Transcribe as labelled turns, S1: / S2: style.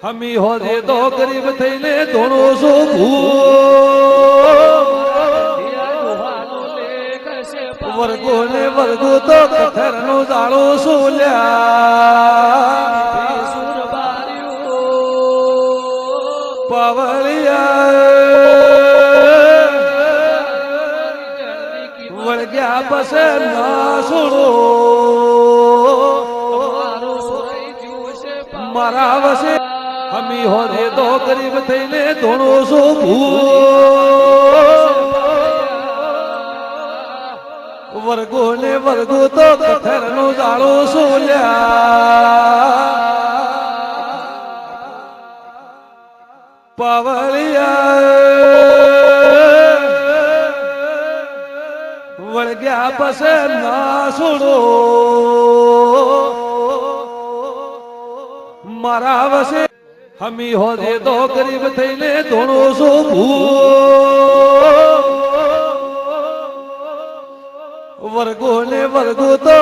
S1: હમી હોજે તો ગરીબ થઈને ધોણો છો વર્ગો ને વર્ગો તો કથર નો જાળો સોલ્યા પાવળિયા વળગ્યા પસે ના છોડો મારા વસે હમી હોજે તો ગરીબ થઈને ધોણો છો વર્ગો ને વર્ગો તો કથર નો જાળો સોલ્યા પાવળિયા વળગ્યા પસે ના છોડો મારા વસે હમી હોજે તો ગરીબ થઈને ધોણો છો વર્ગો ને વર્ગો તો